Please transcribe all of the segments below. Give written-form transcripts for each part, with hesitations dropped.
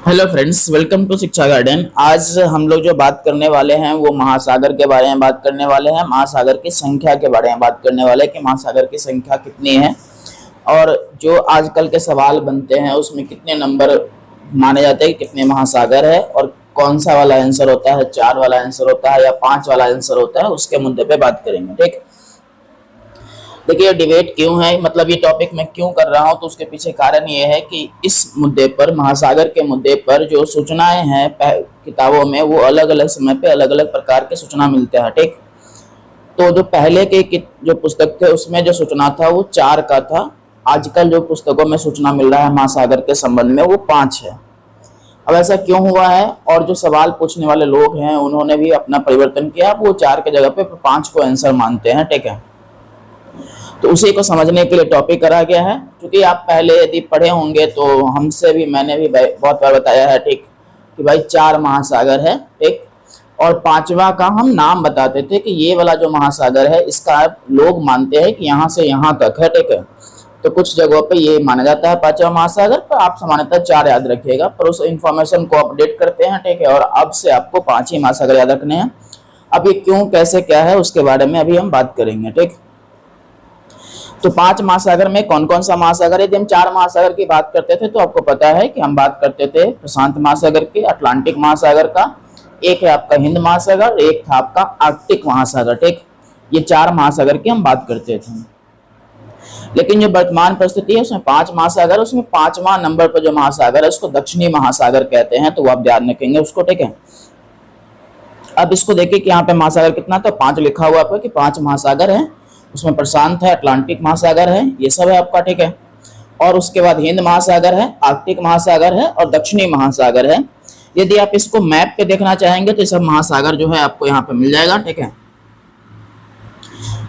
Hello friends, welcome to शिक्षा garden. आज हम लोग जो बात करने वाले हैं वो महासागर के बारे में बात करने वाले हैं। महासागर की संख्या के बारे में बात करने वाले हैं कि महासागर की संख्या कितनी है और जो आजकल के सवाल बनते हैं उसमें कितने नंबर माने जाते हैं, कितने महासागर है और कौन सा वाला आंसर होता है, 4 वाला आंसर होता है या 5 वाला आंसर होता है, उसके मुद्दे पे बात करेंगे। ठीक, देखिए डिबेट क्यों है, मतलब ये टॉपिक मैं क्यों कर रहा हूँ, तो उसके पीछे कारण ये है कि इस मुद्दे पर, महासागर के मुद्दे पर जो सूचनाएं हैं किताबों में, वो अलग अलग समय पे अलग अलग प्रकार के सूचना मिलते हैं। ठीक, तो जो पहले के जो पुस्तक थे उसमें जो सूचना था वो 4 का था। आजकल जो पुस्तकों में सूचना मिल रहा है महासागर के संबंध में वो 5 है। अब ऐसा क्यों हुआ है, और जो सवाल पूछने वाले लोग हैं उन्होंने भी अपना परिवर्तन किया, वो 4 के जगह पे 5 को आंसर मानते हैं। ठीक है, तो उसी को समझने के लिए टॉपिक करा गया है। क्योंकि आप पहले यदि पढ़े होंगे तो हमसे भी, मैंने भी बहुत बार बताया है, ठीक, कि भाई 4 महासागर है। ठीक, और 5वां का हम नाम बताते थे कि ये वाला जो महासागर है इसका लोग मानते हैं कि यहाँ से यहाँ तक है। ठीक है, तो कुछ जगहों पे ये माना जाता है 5वां महासागर, पर आप सामान्यतः 4 याद रखिएगा, पर उस इंफॉर्मेशन को अपडेट करते हैं। ठीक है, और अब से आपको 5 ही महासागर याद रखने हैं। अब ये क्यों, कैसे, क्या है, उसके बारे में अभी हम बात करेंगे। ठीक, तो 5 महासागर में कौन कौन सा महासागर है। यदि हम 4 महासागर की बात करते थे तो आपको पता है कि हम बात करते थे प्रशांत महासागर के, अटलांटिक महासागर का, एक है आपका हिंद महासागर, एक था आपका आर्कटिक महासागर। ठीक, ये 4 महासागर की हम बात करते थे। लेकिन जो वर्तमान परिस्थिति है उसमें 5 महासागर, उसमें 5वां नंबर पर जो महासागर है उसको दक्षिणी महासागर कहते हैं, तो वो आप ध्यान रखेंगे उसको। ठीक है, अब इसको देखिए कि यहाँ पे महासागर कितना, तो 5 लिखा हुआ है कि 5 महासागर है। उसमें प्रशांत है, अटलांटिक महासागर है, ये सब है आपका। ठीक है, और उसके बाद हिंद महासागर है, आर्कटिक महासागर है और दक्षिणी महासागर है। यदि आप इसको मैप पे देखना चाहेंगे तो सब महासागर जो है आपको यहाँ पे मिल जाएगा। ठीक है,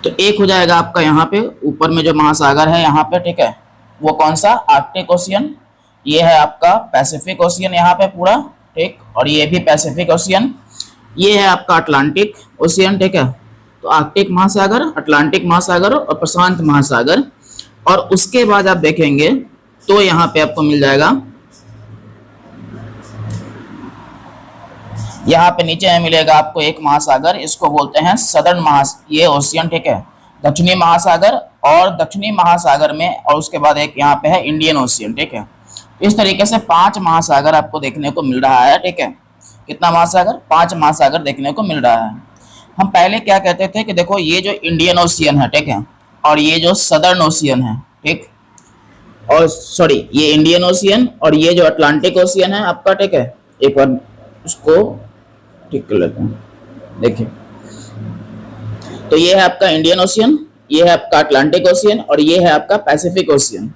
तो एक हो जाएगा आपका यहाँ पे ऊपर में जो महासागर है यहाँ पे। ठीक है, वो कौन सा, आर्कटिक ओशियन, ये है आपका पैसिफिक ओशियन यहाँ पे पूरा। ठीक, और ये भी पैसिफिक ओशियन, ये है आपका अटलांटिक ओशियन। ठीक है, तो आर्कटिक महासागर, अटलांटिक महासागर और प्रशांत महासागर। और उसके बाद आप देखेंगे तो यहाँ पे आपको मिल जाएगा, यहाँ पे नीचे में मिलेगा आपको एक महासागर, इसको बोलते हैं सदर्न ये ओशियन। ठीक है, दक्षिणी महासागर, और दक्षिणी महासागर में, और उसके बाद एक यहाँ पे है इंडियन ओशियन। ठीक है, इस तरीके से 5 महासागर आपको देखने को मिल रहा है। ठीक है, कितना महासागर, 5 महासागर देखने को मिल रहा है। हम पहले क्या कहते थे कि देखो ये जो इंडियन ओशियन है, ठीक है, और ये जो सदर्न ओशियन है, ठीक, और सॉरी ये इंडियन ओशियन और ये जो अटलांटिक ओशियन है आपका। ठीक है, एक बार उसको ठीक कर लेते हैं। देखिए, तो ये है आपका इंडियन ओशियन, ये है आपका अटलांटिक ओशियन और ये है आपका पैसिफिक ओशियन।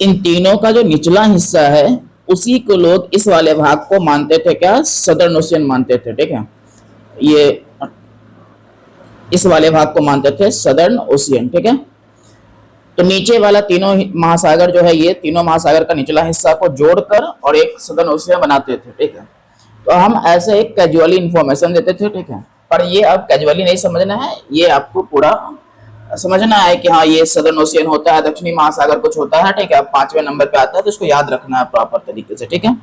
इन तीनों का जो निचला हिस्सा है उसी को लोग इस वाले भाग को मानते थे क्या, सदर्न ओशियन मानते थे। ठीक है, ये इस वाले भाग को मानते थे सदर्न ओशियन। ठीक है, तो नीचे वाला तीनों महासागर जो है, ये तीनों महासागर का निचला हिस्सा को जोड़कर और एक सदर्न ओशियन बनाते थे। ठीक है, तो हम ऐसे एक कैजुअली इंफॉर्मेशन देते थे। ठीक है, पर ये अब कैजुअली नहीं समझना है, ये आपको पूरा समझना है कि हाँ ये सदर्न ओशियन होता है, दक्षिणी महासागर कुछ होता है। ठीक है, अब 5वें नंबर पे आता है तो इसको याद रखना है प्रॉपर तरीके से। ठीक है,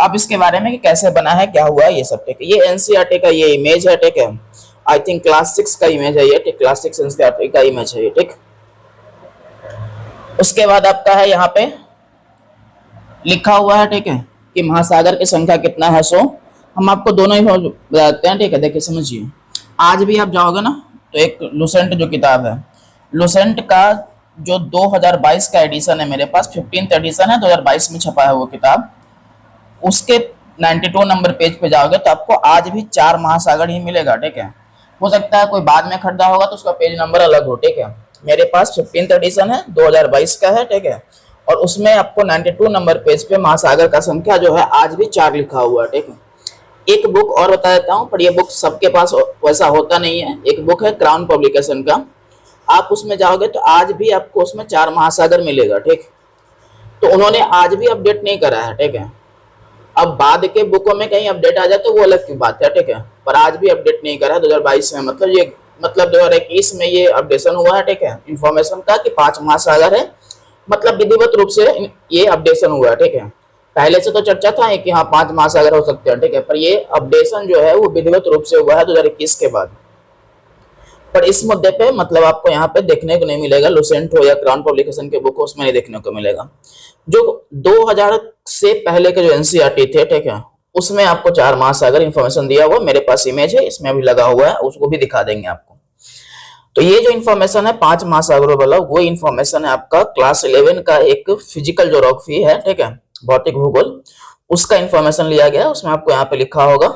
अब इसके बारे में कि कैसे बना है, क्या हुआ है, ये सब। ठीक है, ये एनसीईआरटी का ये इमेज है। ठीक है, आई थिंक क्लास 6 का इमेज है ये। ठीक, क्लास 6 एनसीईआरटी का इमेज है ये। ठीक, उसके बाद आपका है यहाँ पे लिखा हुआ है, ठीक है, कि महासागर की संख्या कितना है। सो हम आपको दोनों ही बताते हैं। ठीक है, देखिए समझिए, आज भी आप जाओगे ना तो एक लुसेंट जो किताब है, लुसेंट का जो 2022 का एडिशन है मेरे पास, 15th एडिशन है, 2022 में छपा है वो किताब, उसके 92 नंबर पेज पे जाओगे तो आपको आज भी 4 महासागर ही मिलेगा। ठीक है, हो सकता है कोई बाद में खरीदा होगा तो उसका पेज नंबर अलग हो। ठीक है, मेरे पास 15th एडिशन है, 2022 का है। ठीक है, और उसमें आपको 92 नंबर पेज पे महासागर का संख्या जो है आज भी 4 लिखा हुआ है। ठीक है, एक बुक और बता देता हूँ, पर ये बुक सबके पास वैसा होता नहीं है। एक बुक है क्राउन पब्लिकेशन का, आप उसमें जाओगे तो आज भी आपको उसमें 4 महासागर मिलेगा। ठीक, तो उन्होंने आज भी अपडेट नहीं करा है। ठीक है, अब बाद के बुकों में कहीं अपडेट आ जाए तो वो अलग की बात है। ठीक है, पर आज भी अपडेट नहीं करा है 2022 में, मतलब 2021 में ये अपडेशन हुआ है। ठीक है, इंफॉर्मेशन का कि 5 महासागर है, मतलब विधिवत रूप से ये अपडेशन हुआ है। ठीक है, पहले से तो चर्चा था कि हाँ 5 महासागर हो सकते हैं, ठीक है, पर ये अपडेशन जो है वो विधिवत रूप से हुआ है 2021 के बाद। पर इस मुद्दे पे मतलब आपको यहाँ पे देखने को नहीं मिलेगा, लुसेंट हो या क्राउन पब्लिकेशन के बुक हो उसमें नहीं देखने को मिलेगा। जो 2000 से पहले के जो एनसीईआरटी थे, ठीक है, उसमें आपको 4 महासागर इंफॉर्मेशन दिया हुआ, मेरे पास इमेज है, इसमें अभी लगा हुआ है, उसको भी दिखा देंगे आपको। तो ये जो इन्फॉर्मेशन है 5 महासागरों वाला, वो इन्फॉर्मेशन है आपका क्लास 11 का एक फिजिकल ज्योग्राफी है, ठीक है, भौतिक भूगोल, उसका इन्फॉर्मेशन लिया गया। उसमें आपको यहाँ पे लिखा होगा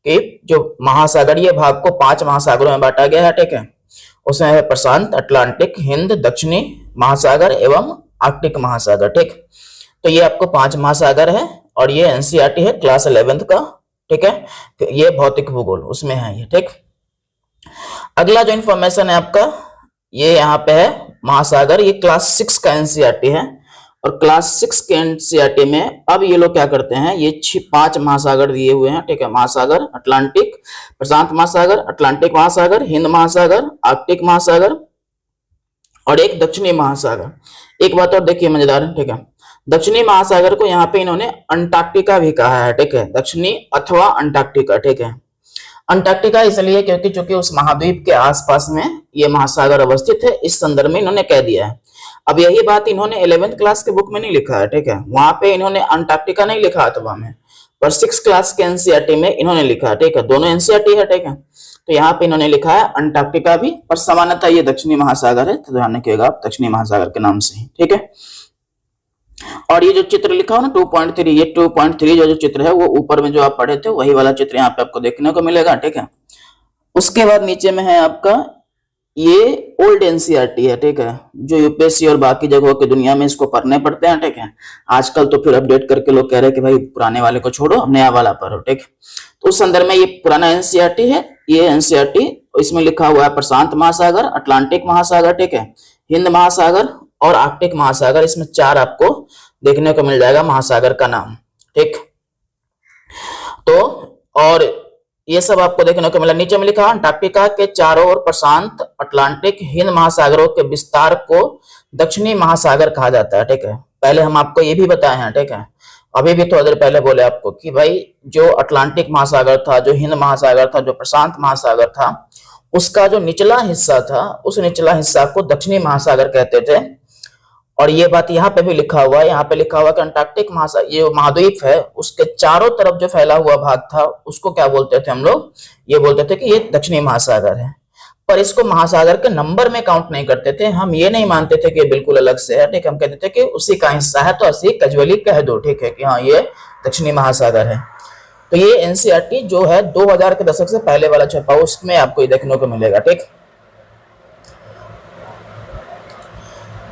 कि जो महासागरीय भाग को 5 महासागरों में बांटा गया है, ठीक है, उसमें है प्रशांत, अटलांटिक, हिंद, दक्षिणी महासागर एवं आर्कटिक महासागर, ठीक। तो ये आपको 5 महासागर है और ये एनसीईआरटी है क्लास 11 का, ठीक है, ये भौतिक भूगोल उसमें है ये, ठीक। अगला जो इन्फॉर्मेशन है आपका ये यहाँ पे है महासागर, ये क्लास 6 का एनसीईआरटी है। और क्लास 6 के एनसीईआरटी में अब ये लोग क्या करते हैं, ये 5 महासागर दिए हुए हैं, ठीक है, महासागर, अटलांटिक, प्रशांत महासागर, अटलांटिक महासागर, हिंद महासागर, आर्कटिक महासागर और एक दक्षिणी महासागर। एक बात और देखिए मजेदार है, ठीक है, दक्षिणी महासागर को यहाँ पे इन्होंने अंटार्कटिका भी कहा है, ठीक है, दक्षिणी अथवा अंटार्कटिका, ठीक है। अंटार्कटिका इसलिए क्योंकि चूंकि उस महाद्वीप के आसपास में ये महासागर अवस्थित है, इस संदर्भ में इन्होंने कह दिया है। अब यही बात इन्होंने 11th क्लास के बुक में नहीं लिखा है, ठीक है, वहां पे इन्होंने अंटार्कटिका नहीं लिखा अथवा में, पर 6 क्लास के एनसीईआरटी में इन्होंने लिखा है, ठीक है, दोनों एनसीईआरटी है, ठीक है। तो यहाँ पे इन्होंने लिखा है अंटार्कटिका भी, पर सामान्यतः ये दक्षिणी महासागर है, तो ध्यान रखिएगा आप दक्षिणी महासागर के नाम से ही, ठीक है। और ये जो चित्र लिखा हो ना 2.3, ये 2.3 जो चित्र है वो ऊपर में जो आप पढ़े थे वही वाला चित्र यहाँ पे आपको देखने को मिलेगा, ठीक है। उसके बाद नीचे में है आपका ये ओल्ड एनसीईआरटी है, ठीक है, जो यूपीएससी और बाकी जगहों की दुनिया में इसको पढ़ने पड़ते हैं, ठीक है। आजकल तो फिर अपडेट करके लोग कह रहे हैं कि भाई पुराने वाले को छोड़ो नया वाला पढ़ो, ठीक। तो उस संदर्भ में ये पुराना एनसीईआरटी है, ये एनसीईआरटी, इसमें लिखा हुआ है प्रशांत महासागर, अटलांटिक महासागर, ठीक है, हिंद महासागर और आर्कटिक महासागर, इसमें 4 आपको देखने को मिल जाएगा महासागर का नाम, ठीक। तो और ये सब आपको देखने को मिला। नीचे में लिखा अंटार्कटिका के चारों ओर प्रशांत, अटलांटिक, हिंद महासागरों के विस्तार को दक्षिणी महासागर कहा जाता है, ठीक है। पहले हम आपको ये भी बताए हैं, ठीक है, अभी भी थोड़ी देर पहले बोले आपको कि भाई जो अटलांटिक महासागर था, जो हिंद महासागर था, जो प्रशांत महासागर था, उसका जो निचला हिस्सा था उस निचला हिस्सा को दक्षिणी महासागर कहते थे। और ये बात यहाँ पे भी लिखा हुआ है, यहाँ पे लिखा हुआ कि अंटार्कटिक महासागर, ये महाद्वीप है, उसके चारों तरफ जो फैला हुआ भाग था उसको क्या बोलते थे हम लोग, ये बोलते थे कि ये दक्षिणी महासागर है। पर इसको महासागर के नंबर में काउंट नहीं करते थे, हम ये नहीं मानते थे कि बिल्कुल अलग से है, ठीक, हम कहते थे कि उसी का हिस्सा है, तो ऐसे कैजुअली कह दो, ठीक है, कि हाँ ये दक्षिणी महासागर है। तो ये एनसीईआरटी जो है 2000 के दशक से पहले वाला छपा, उसमें आपको ये देखने को मिलेगा, ठीक।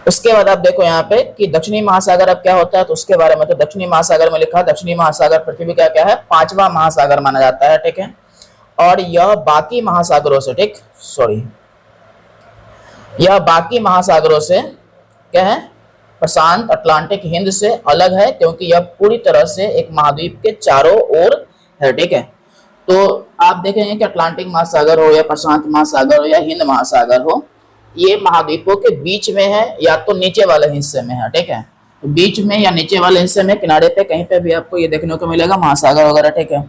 उसके बाद आप देखो यहाँ पे कि दक्षिणी महासागर अब क्या होता है, तो उसके बारे में तो दक्षिणी महासागर में लिखा, दक्षिणी महासागर पृथ्वी का क्या है 5वां महासागर माना जाता है, ठीक है। और यह बाकी महासागरों से, ठीक, सॉरी, यह बाकी महासागरों से क्या है, प्रशांत, अटलांटिक, हिंद से अलग है, क्योंकि यह पूरी तरह से एक महाद्वीप के चारों ओर है, ठीक है। तो आप देखेंगे कि अटलांटिक महासागर हो या प्रशांत महासागर हो या हिंद महासागर हो, ये महाद्वीपों के बीच में है या तो नीचे वाले हिस्से में है, ठीक है, तो बीच में या नीचे वाले हिस्से में किनारे पे कहीं पे भी आपको ये देखने को मिलेगा महासागर वगैरह, ठीक है।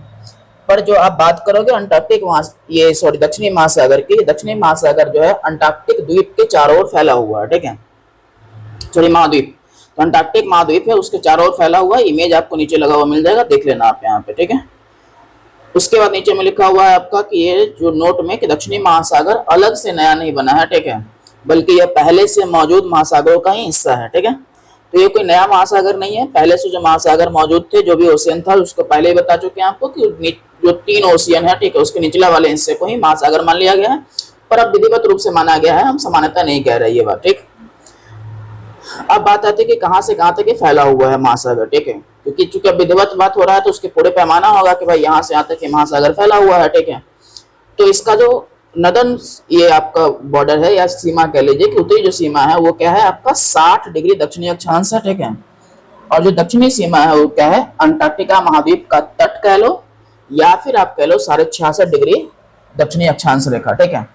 पर जो आप बात करोगे अंटार्कटिक ये सॉरी दक्षिणी महासागर की, दक्षिणी महासागर जो है अंटार्कटिक द्वीप के चारों ओर फैला हुआ है, ठीक है, सॉरी महाद्वीप, तो अंटार्कटिक महाद्वीप है, उसके चारों ओर फैला हुआ है। इमेज आपको नीचे लगा हुआ मिल जाएगा, देख लेना आप यहाँ पे, ठीक है। उसके बाद नीचे में लिखा हुआ है आपका कि ये जो नोट में कि दक्षिणी महासागर अलग से नया नहीं बना है, ठीक है, बल्कि यह पहले से मौजूद महासागरों का ही हिस्सा है, ठीक है। तो ये कोई नया महासागर नहीं है, पहले से जो महासागर मौजूद थे, जो भी ओशियन था उसको पहले ही बता चुके हैं आपको कि जो 3 ओशियन है, ठीक है, उसके निचला वाले हिस्से को ही महासागर मान लिया गया है, पर अब विधिवत रूप से माना गया है, हम सामान्यता नहीं कह रहे ये बात, ठीक। अब बात आती है कि कहां से कहां तक ये फैला हुआ है महासागर, ठीक है, क्योंकि चूंकि अब विधिवत बात हो रहा है तो उसके पूरे पैमाना होगा कि भाई यहाँ से यहाँ तक महासागर फैला हुआ है, ठीक है। तो इसका जो नदन ये आपका बॉर्डर है या सीमा कह लीजिए कि उत्तरी जो सीमा है वो क्या है आपका 60 डिग्री दक्षिणी अक्षांश है, ठीक है। और जो दक्षिणी सीमा है वो क्या है अंटार्कटिका महाद्वीप का तट कह लो या फिर आप कह लो 66.5 डिग्री दक्षिणी अक्षांश रेखा, ठीक है।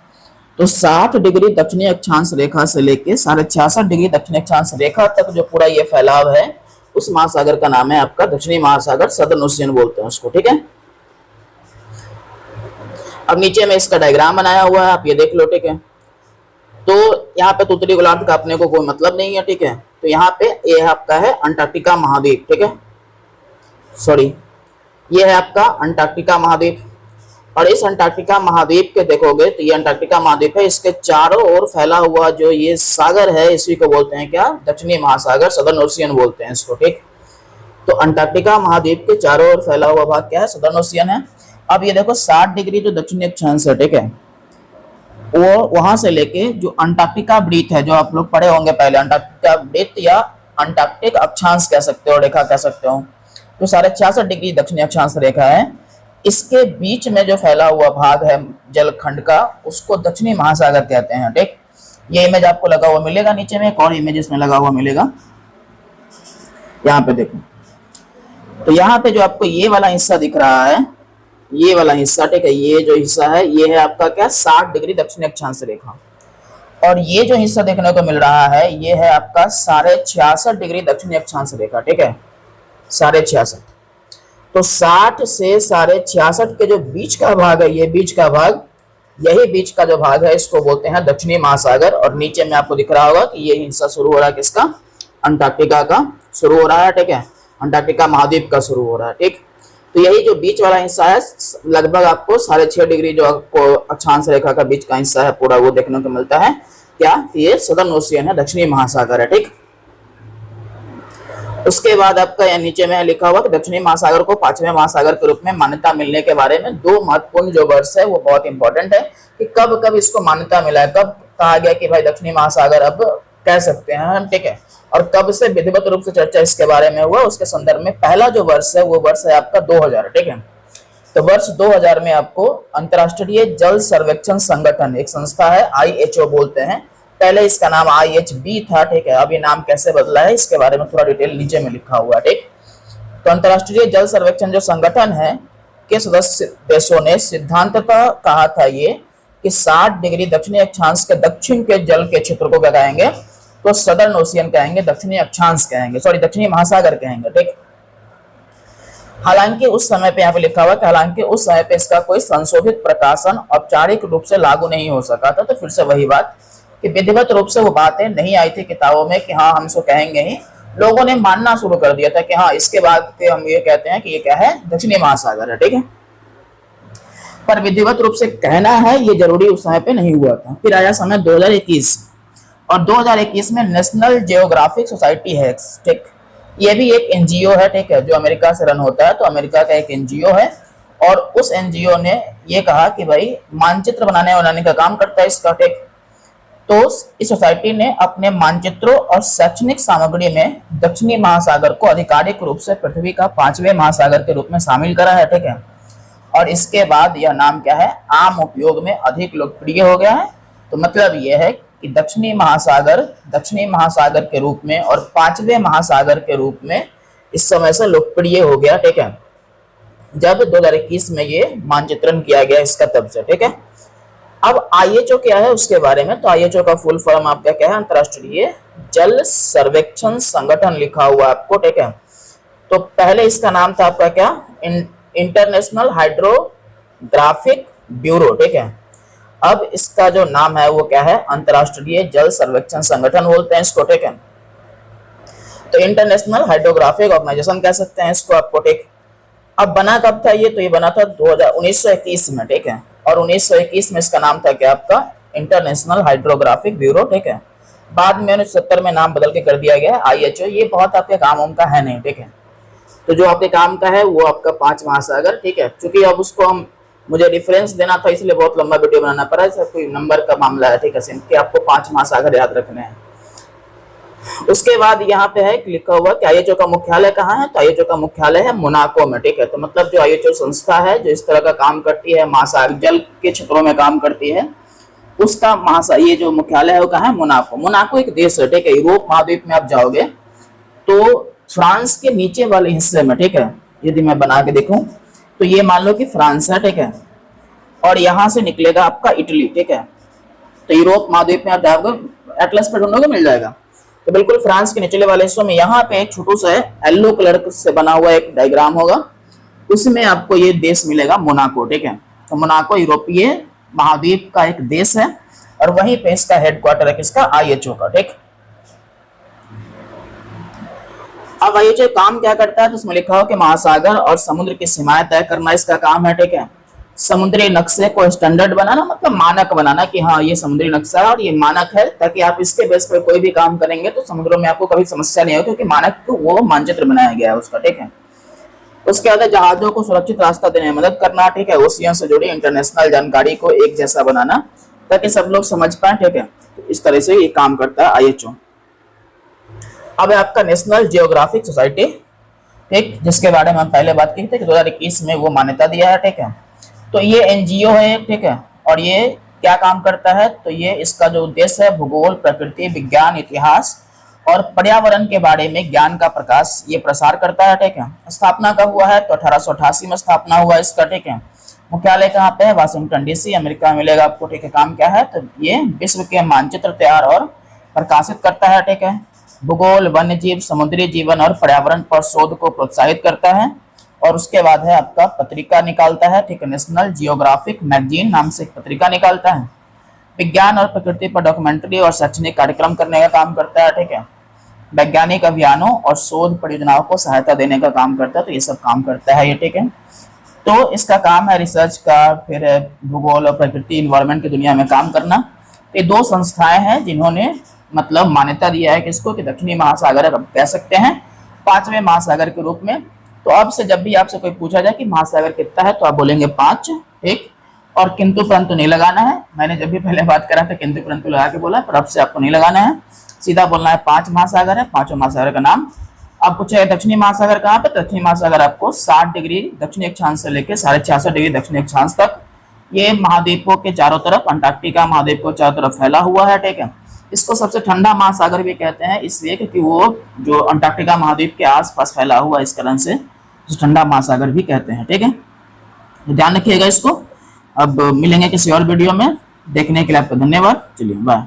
तो 60 डिग्री दक्षिणी अक्षांश रेखा से लेके 66.5 डिग्री दक्षिणी अक्षांश रेखा तक जो पूरा ये फैलाव है उस महासागर का नाम है आपका दक्षिणी महासागर, सदर्न ओशियन बोलते हैं उसको, ठीक है। अब नीचे में इसका डायग्राम बनाया हुआ है, आप ये देख लो, ठीक है। तो यहाँ पे उत्तरी गोलार्ध का अपने को कोई मतलब नहीं है, ठीक है। तो यहाँ पे ये आपका है अंटार्कटिका महाद्वीप, ठीक है, सॉरी, ये है आपका अंटार्कटिका महाद्वीप। और इस अंटार्कटिका महाद्वीप के देखोगे तो ये अंटार्कटिका महाद्वीप है, इसके चारों ओर फैला हुआ जो ये सागर है इसी को बोलते हैं क्या, दक्षिणी महासागर, सदर्न ओशियन बोलते हैं इसको, ठीक। तो अंटार्कटिका महाद्वीप के चारों ओर फैला हुआ भाग क्या है, सदर्न ओशियन है। अब ये देखो 60 डिग्री जो दक्षिणी अक्षांश है, ठीक है, वो वहां से लेके जो अंटार्कटिका वृत्त है, जो आप लोग पढ़े होंगे पहले, अंटार्कटिका वृत्त या अंटार्कटिक अक्षांश कह सकते हो, रेखा कह सकते हो, तो 66.5 डिग्री दक्षिणी अक्षांश रेखा है, इसके बीच में जो फैला हुआ भाग है जलखंड का, उसको दक्षिणी महासागर कहते हैं, ठीक। ये इमेज आपको लगा हुआ मिलेगा, नीचे में एक और इमेज इसमें लगा हुआ मिलेगा, यहाँ पे देखो। तो यहाँ पे जो आपको ये वाला हिस्सा दिख रहा है, ये वाला हिस्सा, ठीक है, ये जो हिस्सा है ये है आपका क्या, 60 डिग्री दक्षिणी अक्षांश रेखा। और ये जो हिस्सा देखने को मिल रहा है ये है आपका 66.5 डिग्री दक्षिणी अक्षांश रेखा, ठीक है, 66.5। तो 60 से 66.5 के जो बीच का भाग है, ये बीच का भाग, यही बीच का जो भाग है इसको बोलते हैं दक्षिणी महासागर। और नीचे में आपको दिख रहा होगा कि ये हिस्सा शुरू हो रहा है किसका, अंटार्कटिका का शुरू हो रहा है, ठीक है, अंटार्कटिका महाद्वीप का शुरू हो रहा है, ठीक। तो यही जो बीच वाला हिस्सा है लगभग आपको 6.5 डिग्री जो आपको अक्षांश रेखा का बीच का हिस्सा है पूरा वो देखने को मिलता है क्या, ये सदर्न ओशियन है, दक्षिणी महासागर है, ठीक। उसके बाद आपका यहाँ नीचे में लिखा हुआ कि दक्षिणी महासागर को 5वें महासागर के रूप में मान्यता मिलने के बारे में 2 महत्वपूर्ण जो वर्ष है वो बहुत इंपॉर्टेंट है कि कब कब इसको मान्यता मिला है, कब कहा गया कि भाई दक्षिणी महासागर अब कह सकते हैं हम, ठीक है, और कब से विधिवत रूप से चर्चा इसके बारे में हुआ, उसके संदर्भ में पहला जो वर्ष है वो वर्ष है आपका 2000, ठीक है। तो वर्ष 2000 में आपको अंतर्राष्ट्रीय जल सर्वेक्षण संगठन, एक संस्था है, IHO बोलते हैं, पहले इसका नाम IHB था, ठीक है, अब ये नाम कैसे बदला है इसके बारे में थोड़ा डिटेल नीचे में लिखा हुआ है, ठीक। तो अंतर्राष्ट्रीय जल सर्वेक्षण जो संगठन है के सदस्य देशों ने सिद्धांततः कहा था ये कि 60 डिग्री दक्षिणी अक्षांश के दक्षिण के जल के क्षेत्र को क्या कहेंगे, तो सदर्न ओशियन कहेंगे, दक्षिणी अक्षांश कहेंगे, सॉरी दक्षिणी महासागर कहेंगे, ठीक। हालांकि उस समय पे यहाँ पे लिखा हुआ कि हालांकि उस समय पे इसका कोई संशोधित प्रकाशन औपचारिक रूप से लागू नहीं हो सका था। तो फिर से वही बात कि विधिवत रूप से वो बातें नहीं आई थी किताबों में कि हाँ हम इसको कहेंगे ही, लोगों ने मानना शुरू कर दिया था कि हाँ इसके बाद हम ये कहते हैं कि ये क्या है, दक्षिणी महासागर है, ठीक है। पर विधिवत रूप से कहना है ये जरूरी उस समय पे नहीं हुआ था। फिर आया समय 2021 और 2021 में नेशनल जियोग्राफिक सोसाइटी है, ठीक, ये भी एक NGO है, ठीक है, जो अमेरिका से रन होता है। तो अमेरिका का एक NGO है और उस NGO ने ये कहा कि भाई मानचित्र बनाने का काम करता है इसका, ठीक। तो इस सोसाइटी ने अपने मानचित्रों और शैक्षणिक सामग्री में दक्षिणी महासागर को आधिकारिक रूप से पृथ्वी का 5वें महासागर के रूप में शामिल करा है, ठीक है। और इसके बाद यह नाम क्या है, आम उपयोग में अधिक लोकप्रिय हो गया है। तो मतलब यह है कि दक्षिणी महासागर के रूप में और 5वें महासागर के रूप में इस समय से लोकप्रिय हो गया, ठीक है, जब 2021 में ये मानचित्रण किया गया इसका तब से, ठीक है। अब IHO क्या है उसके बारे में, तो IHO का फुल फॉर्म आपका क्या है, अंतर्राष्ट्रीय जल सर्वेक्षण संगठन लिखा हुआ आपको, ठीक है। तो पहले इसका नाम था आपका क्या, इंटरनेशनल हाइड्रोग्राफिक ब्यूरो, ठीक है। अब इसका जो नाम है वो क्या है, अंतर्राष्ट्रीय जल सर्वेक्षण संगठन बोलते हैं इसको, ठीक है। तो इंटरनेशनल हाइड्रोग्राफिक ऑर्गेनाइजेशन कह सकते हैं इसको आपको, ठीक। अब बना कब था ये, तो ये बना था 1921 में, ठीक है। और 1921 में इसका नाम था क्या आपका, इंटरनेशनल हाइड्रोग्राफिक ब्यूरो, ठीक है। बाद में 1970 में नाम बदल के कर दिया गया IHO। ये बहुत आपके काम का है नहीं, ठीक है। तो जो आपके काम का है वो आपका 5 महासागर, ठीक है। चूंकि अब उसको मुझे रेफरेंस देना था इसलिए बहुत लंबा वीडियो बनाना पड़ा, कोई नंबर का मामला है, ठीक है, कि आपको 5 महासागर याद रखने हैं। उसके बाद यहाँ पे है लिखा हुआ कि IHO का मुख्यालय कहाँ है, तो IHO का मुख्यालय है मोनाको में, ठीक है। तो मतलब जो IHO संस्था है जो इस तरह का काम करती है, महासागर जल के क्षेत्रों में काम करती है, उसका ये जो मुख्यालय है वो कहाँ है, मोनाको। मोनाको एक देश है, ठीक है। यूरोप महाद्वीप में आप जाओगे तो फ्रांस के नीचे वाले हिस्से में, ठीक है, यदि मैं बना के देखूं तो ये मान लो कि फ्रांस है, ठीक है, और यहाँ से निकलेगा आपका इटली, ठीक है। तो यूरोप महाद्वीप में आप जाओगे, एटलस पे ढूंढोगे मिल जाएगा। तो बिल्कुल फ्रांस के निचले वाले हिस्सों में यहाँ पे एक छोटू सा येलो कलर से बना हुआ एक डायग्राम होगा, उसमें आपको ये देश मिलेगा मोनाको। ठीक है, तो मोनाको यूरोपीय महाद्वीप का एक देश है और वहीं पे इसका हेडक्वार्टर है किसका, IHO का। ठीक, अब IHO काम क्या करता है, तो उसमें लिखा हो कि महासागर और समुद्र की सीमाएं तय करना इसका काम है। ठीक है, समुद्री नक्शे को स्टैंडर्ड बनाना, मतलब मानक बनाना कि हाँ ये समुद्री नक्शा है और ये मानक है, ताकि आप इसके बेस पर कोई भी काम करेंगे तो समुद्रों में आपको कभी समस्या नहीं हो, क्योंकि मानक तो वो मानचित्र बनाया गया है उसका। ठीक है, उसके बाद जहाजों को सुरक्षित रास्ता देने में मदद करना। ठीक है, ओशियन से जुड़ी इंटरनेशनल जानकारी को एक जैसा बनाना ताकि सब लोग समझ पाए। ठीक है, तो इस तरह से ये काम करता है IHO। अब है आपका नेशनल जियोग्राफिक सोसाइटी, ठीक, जिसके बारे में हम पहले बात की थी कि 2021 में वो मान्यता दिया है। ठीक है, तो ये NGO है। ठीक है, और ये क्या काम करता है, तो ये इसका जो उद्देश्य है भूगोल, प्रकृति विज्ञान, इतिहास और पर्यावरण के बारे में ज्ञान का प्रकाश ये प्रसार करता है। ठीक है, स्थापना कब हुआ है, तो 1888 में स्थापना हुआ इसका। ठीक है, मुख्यालय कहाँ पे है, वाशिंगटन DC, अमेरिका में मिलेगा आपको। ठीक है, काम क्या है, तो ये विश्व के मानचित्र तैयार और प्रकाशित करता है। ठीक है, भूगोल, वन्य जीव, समुद्री जीवन और पर्यावरण पर शोध को प्रोत्साहित करता है। और उसके बाद है आपका पत्रिका निकालता है। ठीक है, नेशनल जियोग्राफिक मैगजीन नाम से एक पत्रिका निकालता है। विज्ञान और प्रकृति पर डॉक्यूमेंट्री और शैक्षणिक कार्यक्रम करने का काम करता है। ठीक है, वैज्ञानिक अभियानों और शोध परियोजनाओं को सहायता देने का काम करता है, तो ये सब काम करता है ये। ठीक है, तो इसका काम है रिसर्च का, फिर भूगोल और प्रकृति इन्वायरमेंट की दुनिया में काम करना। ये दो संस्थाएं हैं जिन्होंने मतलब मान्यता दिया है किसको, कि दक्षिणी महासागर अब कह सकते हैं 5वें महासागर के रूप में। तो अब से जब भी आपसे कोई पूछा जाए कि महासागर कितना है, तो आप बोलेंगे 5। ठीक, और किंतु परंतु नहीं लगाना है। मैंने जब भी पहले बात करा था किंतु परंतु लगा के बोला, पर अब से आपको नहीं लगाना है, सीधा बोलना है 5 महासागर है, 5वें महासागर का नाम। आप पूछे दक्षिणी महासागर कहाँ पे, दक्षिणी महासागर आपको 60 डिग्री दक्षिणी अक्षांश से लेकर 66.5 डिग्री दक्षिणी अक्षांश तक, ये महाद्वीपों के चारों तरफ, अंटार्कटिका महाद्वीप को चारों तरफ फैला हुआ है। ठीक है, इसको सबसे ठंडा महासागर भी कहते हैं, इसलिए क्योंकि वो जो अंटार्कटिका महाद्वीप के आसपास फैला हुआ है, इस कारण से ठंडा महासागर भी कहते हैं। ठीक है, ध्यान रखिएगा इसको। अब मिलेंगे किसी और वीडियो में, देखने के लिए आपका धन्यवाद। चलिए बाय।